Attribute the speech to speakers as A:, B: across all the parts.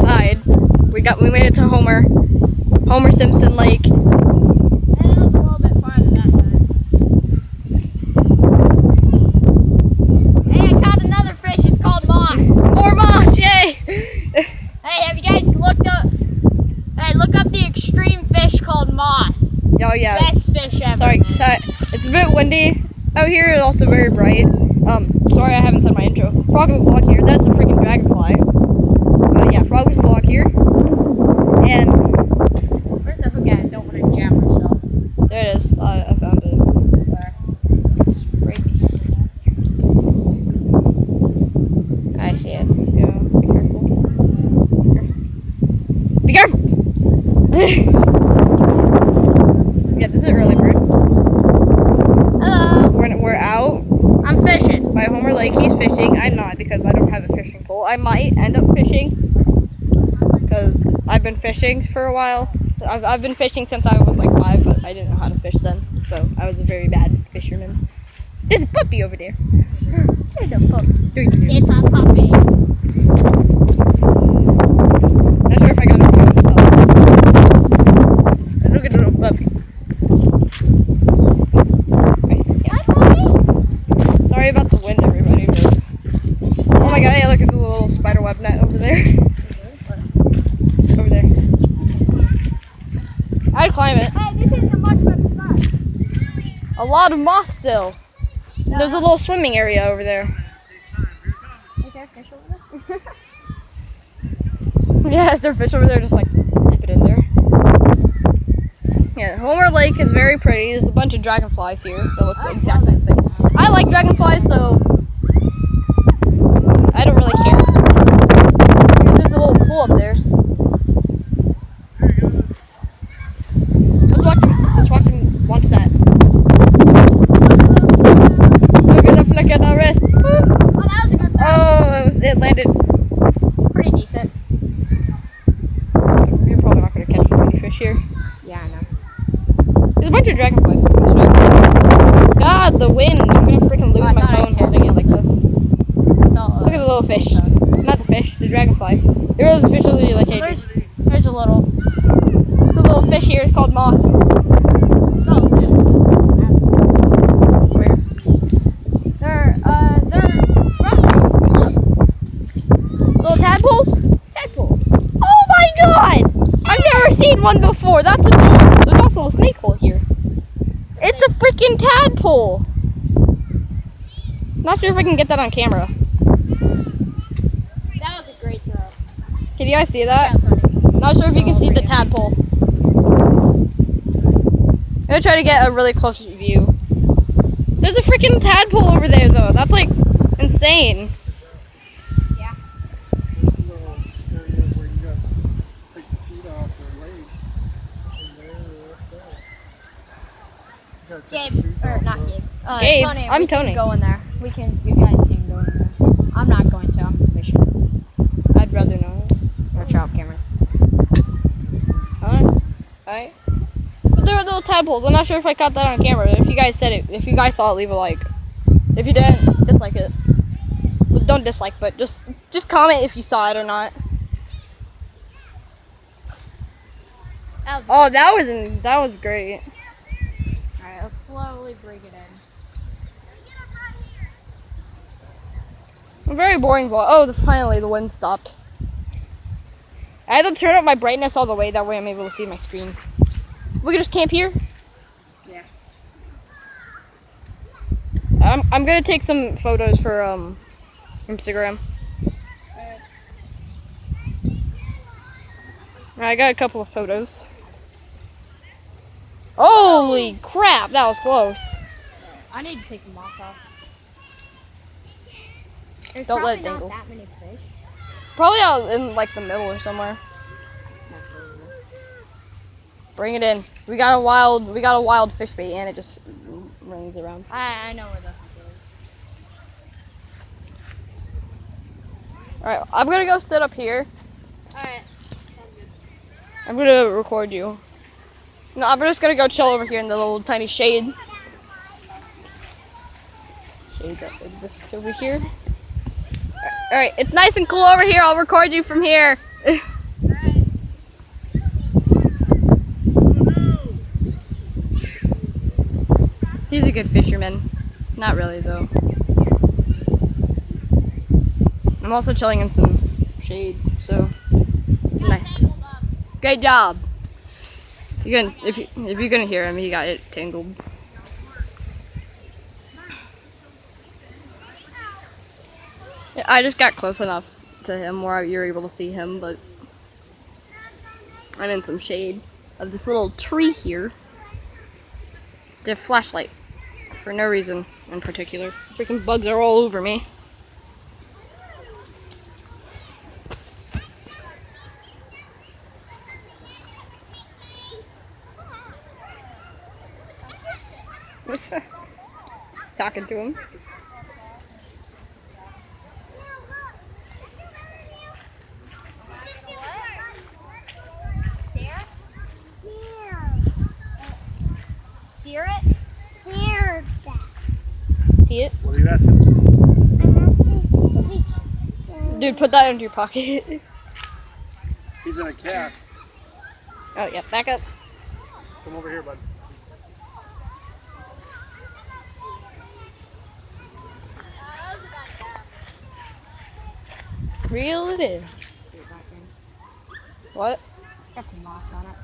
A: outside. We made it to Homer Simpson Lake.
B: And it was a little bit farther that time. Hey, I caught another fish. It's called moss.
A: More moss, yay!
B: Hey, have you guys looked up? Hey, look up the extreme fish called moss.
A: Oh yeah.
B: Best fish ever.
A: Sorry,
B: man.
A: it's a bit windy out here. It's also very bright. Sorry I haven't said my intro. Frog with Vlog here. That's a freaking dragonfly. Yeah, Frog with Vlog here. And
B: Where's the hook at? I don't want to jam myself.
A: there it is. I found it. Right.
B: I see it.
A: Yeah, be careful. Be careful! Yeah, this is an early bird.
B: Hello.
A: We're out
B: I'm fishing.
A: by Homer Lake. He's fishing. I'm not because I don't have a fishing pole. I might end up fishing because I've been fishing for a while. I've been fishing since I was like 5, but I didn't know how to fish then. So I was a very bad fisherman. There's a puppy over there.
B: There's a puppy.
A: Not
B: It's a puppy.
A: sure if I got it right. Look at the little puppy.
B: Hi, puppy.
A: Sorry about the wind, everybody. But... Oh my god, yeah, look at the little spider web net over there. Over there. I'd climb it.
B: Hey, this is a much better spot.
A: A lot of moss still. There's a little swimming area over there.
B: Is there a fish over there?
A: Yeah, is there fish over there? Just like dip it in there. Yeah, Homer Lake is very pretty. There's a bunch of dragonflies here that look exactly the same. I like dragonflies, so I don't really care. Because there's a little pool up there. Let's watch that. Look at the flick of the wrist.
B: Oh, that was a good throw.
A: Oh, it landed.
B: Pretty decent.
A: You're probably not going to catch any fish here.
B: Yeah, I know.
A: There's a bunch of dragonflies. God, the wind. I'm going to freaking lose
B: Oh, I
A: my
B: thought I
A: phone
B: catch
A: holding it like this. Look at the little fish. Not the fish, the dragonfly. There was a fish that like cages.
B: There's a little.
A: There's a little fish here. It's called moss. Where?
B: They're
A: Little tadpoles?
B: tadpoles.
A: Oh my god! I've never seen one before. That's adorable. There's also a snake hole here. It's a freaking tadpole. Not sure if I can get that on camera.
B: That was a great throw.
A: Can you guys see that?
B: Yeah, sorry.
A: Not sure if you can see the tadpole. I'm gonna try to get a really close view. There's a freaking tadpole over there though. That's like insane.
B: Yeah.
C: There's a little area where you guys take the feet off or leg. And there, you gotta take
B: Gabe,
C: the shoes
B: or
C: off,
B: not
C: though.
B: Gabe.
A: Gabe,
B: Tony,
A: I'm
B: we can
A: Tony.
B: go in there. You guys can go in there. I'm not going to. I'm fishing.
A: I'd rather not.
B: Or chop camera.
A: Alright. But there were little tadpoles. I'm not sure if I caught that on camera. If you guys said it, if you guys saw it, leave a like. If you didn't, dislike it. Well, don't dislike, but just comment if you saw it or not.
B: That was
A: Oh, that was great.
B: Alright, let's slowly bring it in.
A: A very boring vlog. Oh, finally the wind stopped. I had to turn up my brightness all the way. That way I'm able to see my screen. We can just camp here.
B: Yeah.
A: I'm gonna take some photos for Instagram. I got a couple of photos. Holy crap, that was close.
B: I need to take the moss off. There's
A: Don't let it
B: probably
A: dangle.
B: not that many fish.
A: Probably out in like the middle or somewhere. Bring it in. We got a wild fish bait and it just runs around.
B: I know where the hook is.
A: Alright, I'm gonna go sit up here.
B: Alright.
A: I'm gonna record you. No, I'm just gonna go chill over here in the little tiny shade. Shade that exists over here. Alright, it's nice and cool over here. I'll record you from here.
B: Alright.
A: He's a good fisherman. Not really, though. I'm also chilling in some shade, so nice. Great job. If you're gonna hear him, he got it tangled. Yeah, I just got close enough to him where you're able to see him, but I'm in some shade of this little tree here. The flashlight for no reason in particular. Freaking bugs are all over me. What's that? Talking to him.
B: Sear it?
D: Sear that.
A: See it?
C: What are you asking?
A: Dude, put that into your pocket.
C: He's in a cast.
A: Oh, yeah, back up.
C: Come over here, bud.
A: Reel it in. What?
B: Got some moss on it.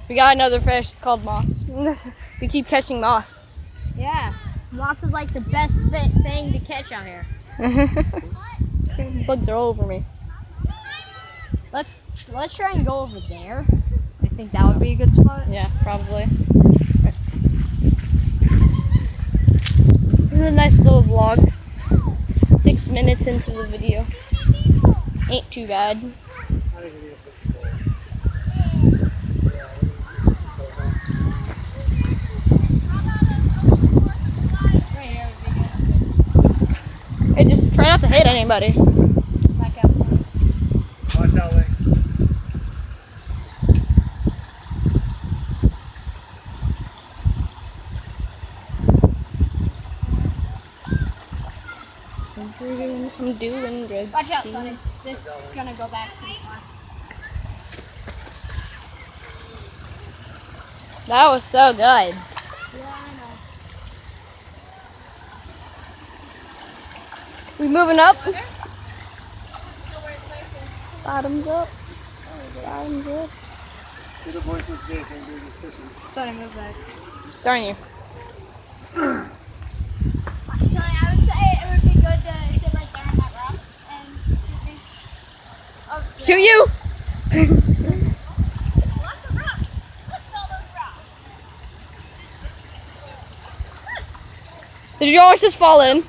A: We got another fish called moss. We keep catching moss.
B: Yeah. Moss is like the best thing to catch out here.
A: Bugs are all over me.
B: Let's try and go over there. I think that would be a good spot.
A: Yeah, probably. This is a nice little vlog. 6 minutes into the video. Ain't too bad.
B: Right here would be good.
A: Hey, just try not to hit anybody.
B: Back up.
C: Watch out, Link.
A: I'm doing good.
B: Watch out, Sonny. This is gonna go back pretty far.
A: That was so good.
B: Yeah, I know.
A: We moving up? Bottoms up. Bottoms up.
C: Do the voices Jason, do this fishing.
B: Sonny, move back.
A: Darn you.
B: Sonny, I would say it would be good to sit right there on that rock and shoot me. Oh, yeah.
A: Shoot you!
B: Lots of rocks. Look at all those rocks.
A: Did you always just fall in?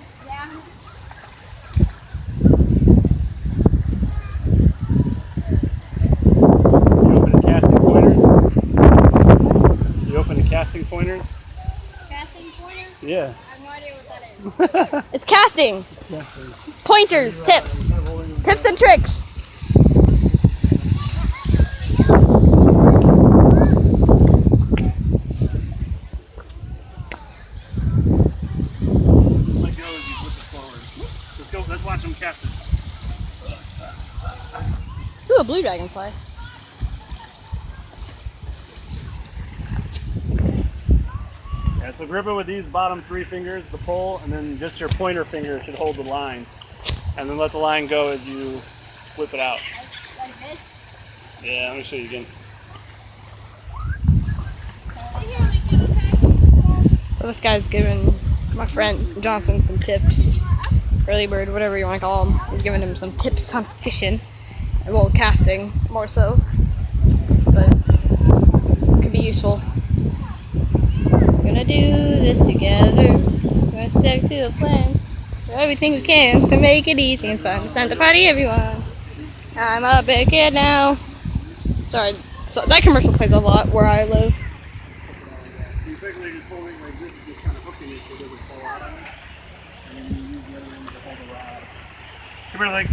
B: Yeah.
C: You open the casting pointers?
B: Casting pointer?
C: Yeah.
B: I have no idea what that is.
A: It's casting. Pointers, tips. Tips and tricks.
C: Let go as you flip it forward. Let's go. Let's watch them cast it.
A: Ooh, a blue dragonfly.
C: Yeah, so grip it with these bottom 3 fingers, the pole, and then just your pointer finger should hold the line. And then let the line go as you whip it out.
B: Like this?
C: Yeah, let me show you again.
A: So this guy's giving my friend Johnson some tips. Early bird, whatever you want to call him. He's giving him some tips on fishing. Well, casting, more so. But it could be useful. We're gonna do this together. We're gonna stick to the plan. Do everything we can to make it easy and fun. It's time to party, everyone. I'm a big kid now. Sorry, so that commercial plays a lot where I live.
C: You basically just hold it like this, just kind of hooking it so it doesn't fall out on it. And then you use the other end to hold the rod. Come here, Link.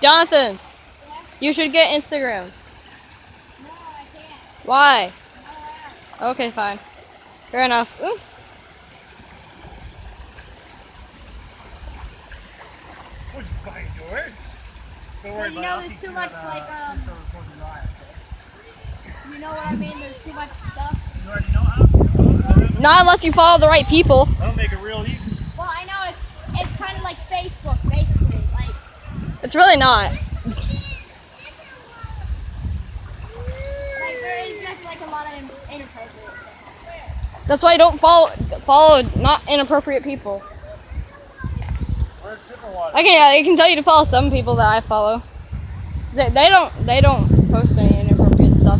A: Jonathan, you should get Instagram.
B: No, I can't.
A: Why?
B: No,
A: Okay, fine. Fair enough. Ooh.
C: What's fine, George? Don't worry
B: you know, there's too much, like, you know what I mean? There's too much stuff.
C: You already know how to.
A: Not unless you follow the right people.
C: That'll make it real easy.
B: Well, I know it's kind of like Facebook, basically. Like,
A: It's really not.
B: there is just like a lot of inappropriate stuff.
A: That's why I don't follow not inappropriate people.
C: Where's different water?
A: I can tell you to follow some people that I follow. They don't post any inappropriate stuff.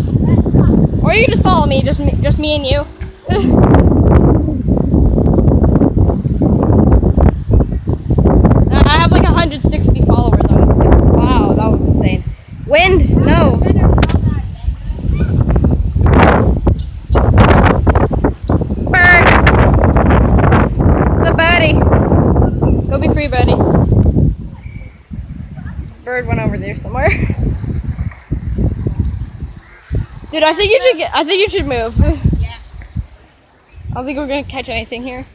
A: Or you can just follow me, just me and you. I have like 160 followers on Instagram. Wow, that was insane. Wind? No. Bird. It's a birdie. Go be free, birdie. Bird went over there somewhere. Dude, I think you should move.
B: Yeah.
A: I don't think we're gonna catch anything here.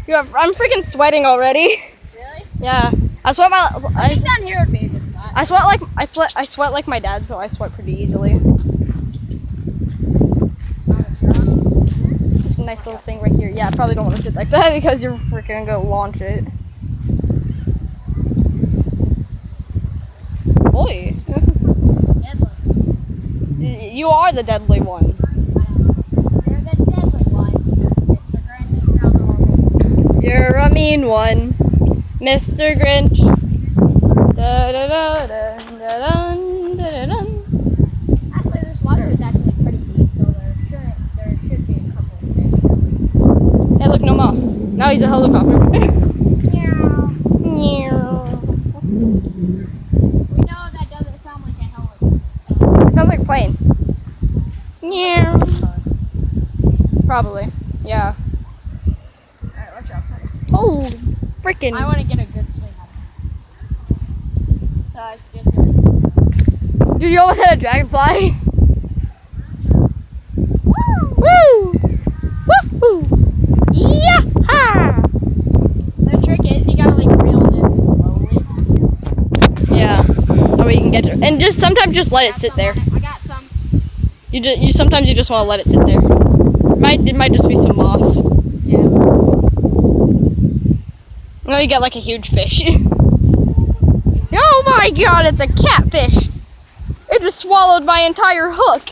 A: I'm freaking sweating already.
B: Really?
A: Yeah. I sweat
B: I think down here would be a good spot.
A: I sweat like my dad, so I sweat pretty easily. It's a nice little thing right here. Yeah, I probably don't want to sit like that because you're freaking gonna launch it. Boy. You are the deadly one.
B: You're the deadly one. Mr. Grinch.
A: You're a mean one, Mr. Grinch. Da da da da da da da da.
B: Actually, this water is actually pretty deep, so there should be a couple of fish at least.
A: Hey, look, no moss. Now he's a helicopter.
B: Meow.
A: Meow.
B: We know that doesn't sound like a helicopter.
A: It sounds like a plane. Meow. Probably. Yeah.
B: Alright, watch out.
A: Oh, freaking.
B: I want to get a good swing on it. So I suggest you
A: Dude, you almost had a dragonfly.
B: Woo!
A: Woo! Woo! Yeah!
B: The trick is you gotta like reel it in slowly.
A: Yeah. That way you can get it. And just sometimes just let it sit there.
B: I got some.
A: You sometimes you just want to let it sit there. It might just be some moss.
B: Yeah.
A: Now you get like a huge fish. Oh my god, it's a catfish! It just swallowed my entire hook.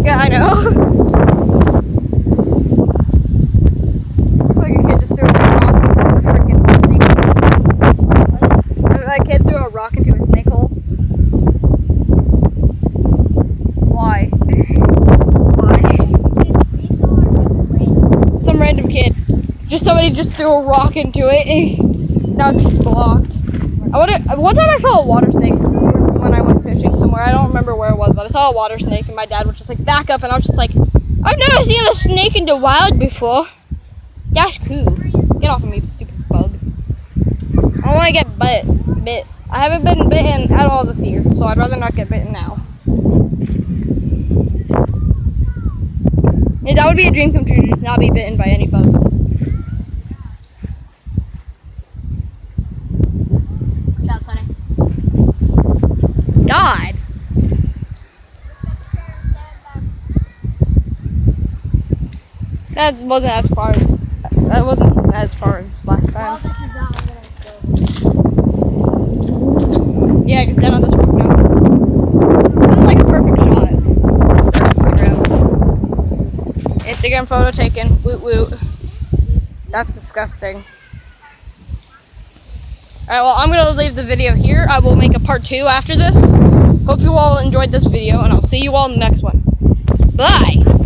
A: Yeah, I know. Like a kid just threw a rock into a freaking snake hole. A kid threw a rock into a snake hole. Why? Why? Some random kid. Somebody just threw a rock into it. Now it's just blocked. One time I saw a water snake when I went fishing somewhere. I don't remember where it was, but I saw a water snake and my dad was just like, back up, and I was just like, I've never seen a snake in the wild before. That's cool. Get off of me, stupid bug. I don't want to get bit. I haven't been bitten at all this year, so I'd rather not get bitten now. Yeah, that would be a dream come true to just not be bitten by any bugs.
B: Shout, Sonny.
A: God. That wasn't as far as last
B: Well,
A: time.
B: this is not gonna go.
A: Yeah, because then on this road now. That was like a perfect shot for Instagram. Instagram photo taken. Woot woot. That's disgusting. Alright, well, I'm going to leave the video here. I will make a part 2 after this. Hope you all enjoyed this video, and I'll see you all in the next one. Bye!